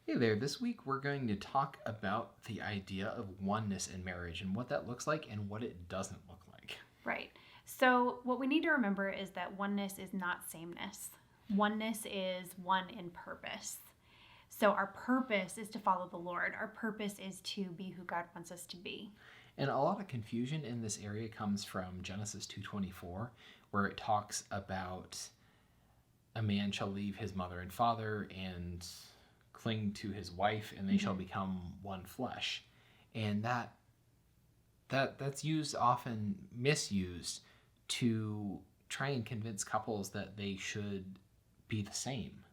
Hey there, this week we're going to talk about the idea of oneness in marriage and what that looks like and what it doesn't look like. Right. So what we need to remember is that oneness is not sameness. Oneness is one in purpose. So our purpose is to follow the Lord. Our purpose is to be who God wants us to be. And a lot of confusion in this area comes from Genesis 2:24, where it talks about a man shall leave his mother and father and cling to his wife, and they shall become one flesh. And that's used, often misused, to try and convince couples that they should be the same.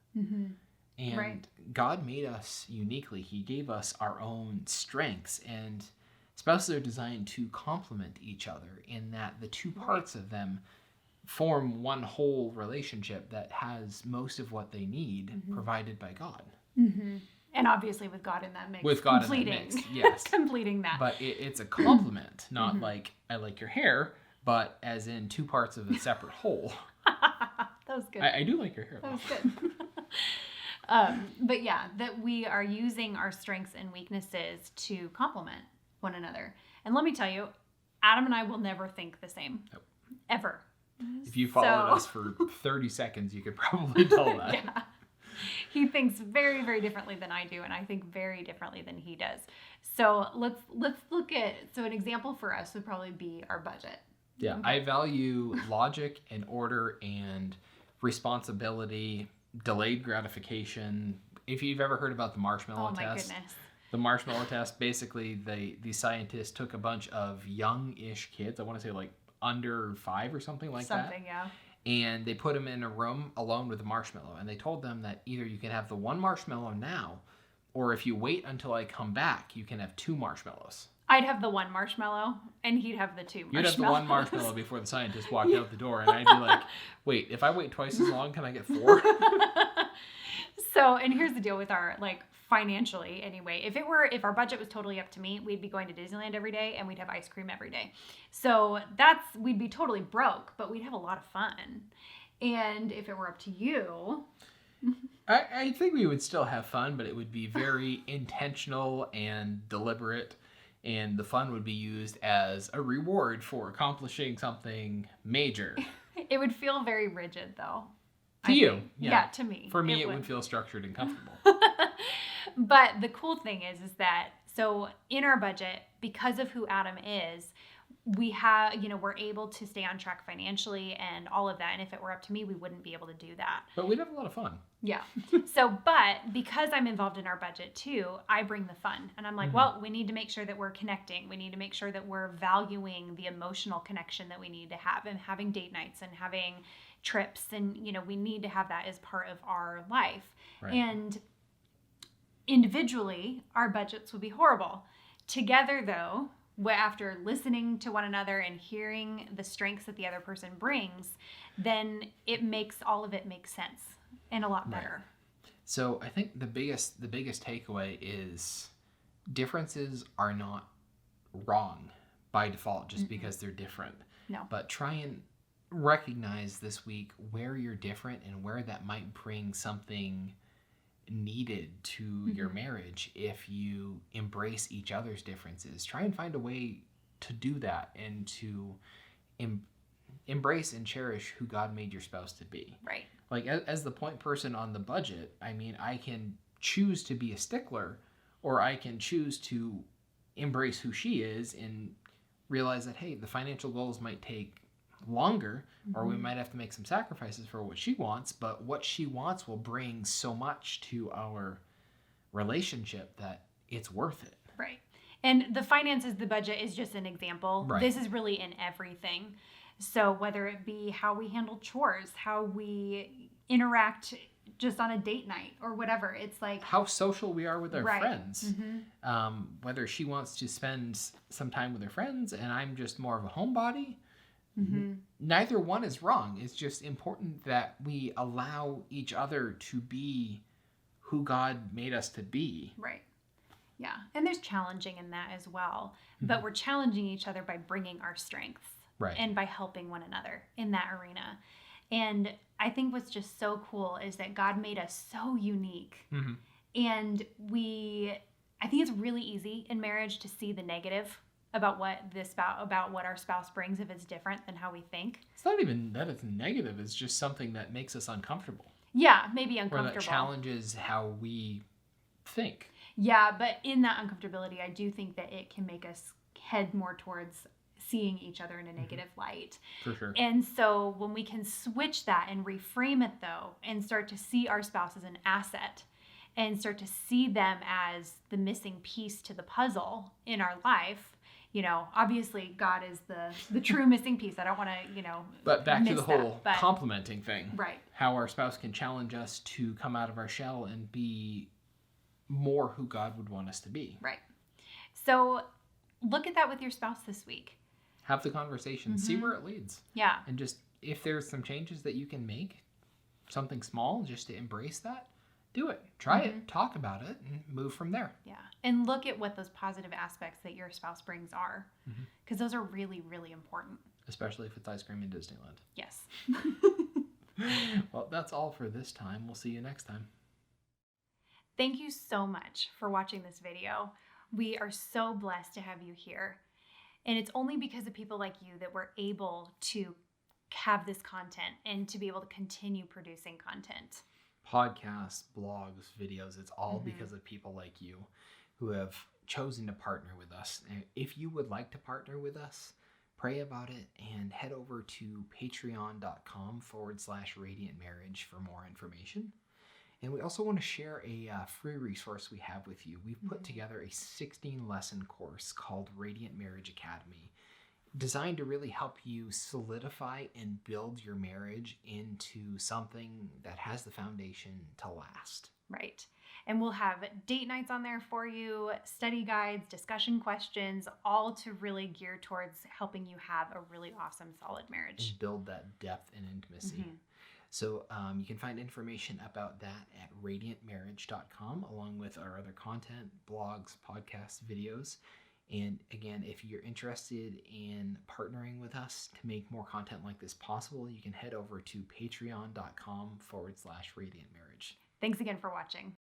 And Right. God made us uniquely. He gave us our own strengths, and spouses are designed to complement each other in that the two parts of them form one whole relationship that has most of what they need provided by God. And obviously with God in that mix. With God in that mix, yes. Completing that. But it's a complement, not like I like your hair, but as in two parts of a separate whole. That was good. I do like your hair, That though. was good. But yeah, that we are using our strengths and weaknesses to complement one another. And let me tell you, Adam and I will never think the same. Nope. Ever. If you followed us for 30 seconds, you could probably tell that. Yeah. He thinks very, very differently than I do, and I think very differently than he does. So let's look at, so an example for us would probably be our budget. Yeah, I value logic and order and responsibility, delayed gratification. If you've ever heard about the marshmallow Oh my test, goodness. the marshmallow test, basically the scientists took a bunch of young-ish kids, I want to say like under 5 or something like that. Something, yeah. And they put them in a room alone with a marshmallow. And they told them that either you can have the one marshmallow now, or if you wait until I come back, you can have 2 marshmallows. I'd have the one marshmallow, and he'd have the 2 marshmallows. You'd have the one marshmallow before the scientist walked out the door. And I'd be like, wait, if I wait twice as long, can I get 4? So, and here's the deal with our, financially anyway, if our budget was totally up to me, we'd be going to Disneyland every day and we'd have ice cream every day. So we'd be totally broke, but we'd have a lot of fun. And if it were up to you, I think we would still have fun, but it would be very intentional and deliberate. And the fun would be used as a reward for accomplishing something major. it would feel very rigid though. To you, think. yeah. To me. For me, it would feel structured and comfortable. But the cool thing is that, so in our budget, because of who Adam is, we're able to stay on track financially and all of that. And if it were up to me, we wouldn't be able to do that. But we'd have a lot of fun. Yeah. But because I'm involved in our budget too, I bring the fun. And I'm like, well, we need to make sure that we're connecting. We need to make sure that we're valuing the emotional connection that we need to have, and having date nights and having trips. And, we need to have that as part of our life. Right. And individually, our budgets would be horrible. Together, though, after listening to one another and hearing the strengths that the other person brings, then it makes all of it make sense and a lot better. Right. So I think the biggest takeaway is differences are not wrong by default just because they're different. No. But try and recognize this week where you're different and where that might bring something needed to your marriage. If you embrace each other's differences, try and find a way to do that and to embrace and cherish who God made your spouse to be. Right. Like as the point person on the budget, I mean, I can choose to be a stickler, or I can choose to embrace who she is and realize that, hey, the financial goals might take longer, or we might have to make some sacrifices for what she wants, but what she wants will bring so much to our relationship that it's worth it. Right. And the finances, the budget is just an example. Right. This is really in everything. So whether it be how we handle chores, how we interact just on a date night or whatever, it's like how social we are with our Right. friends. Whether she wants to spend some time with her friends and I'm just more of a homebody, neither one is wrong. It's just important that we allow each other to be who God made us to be. Right. Yeah. And there's challenging in that as well. But we're challenging each other by bringing our strengths. Right. And by helping one another in that arena. And I think what's just so cool is that God made us so unique. And I think it's really easy in marriage to see the negative about what our spouse brings if it's different than how we think. It's not even that it's negative. It's just something that makes us uncomfortable. Yeah, maybe uncomfortable. Or that challenges how we think. Yeah, but in that uncomfortability, I do think that it can make us head more towards seeing each other in a negative light. For sure. And so when we can switch that and reframe it, though, and start to see our spouse as an asset and start to see them as the missing piece to the puzzle in our life, obviously God is the true missing piece. I don't want to, But back to the whole but complimenting thing. Right. How our spouse can challenge us to come out of our shell and be more who God would want us to be. Right. So look at that with your spouse this week. Have the conversation. See where it leads. Yeah. And just, if there's some changes that you can make, something small, just to embrace that, do it. Try it. Talk about it and move from there. Yeah. And look at what those positive aspects that your spouse brings are. Because those are really, really important. Especially if it's ice cream in Disneyland. Yes. Well, that's all for this time. We'll see you next time. Thank you so much for watching this video. We are so blessed to have you here. And it's only because of people like you that we're able to have this content and to be able to continue producing content. Podcasts, blogs, videos, it's all because of people like you who have chosen to partner with us. And if you would like to partner with us, pray about it and head over to patreon.com/radiant marriage for more information. And we also want to share a free resource we have with you. We've put together a 16-lesson course called Radiant Marriage Academy, designed to really help you solidify and build your marriage into something that has the foundation to last. Right. And we'll have date nights on there for you, study guides, discussion questions, all to really gear towards helping you have a really awesome, solid marriage. And build that depth and intimacy. So you can find information about that at radiantmarriage.com, along with our other content, blogs, podcasts, videos. And again, if you're interested in partnering with us to make more content like this possible, you can head over to patreon.com/radiantmarriage. Thanks again for watching.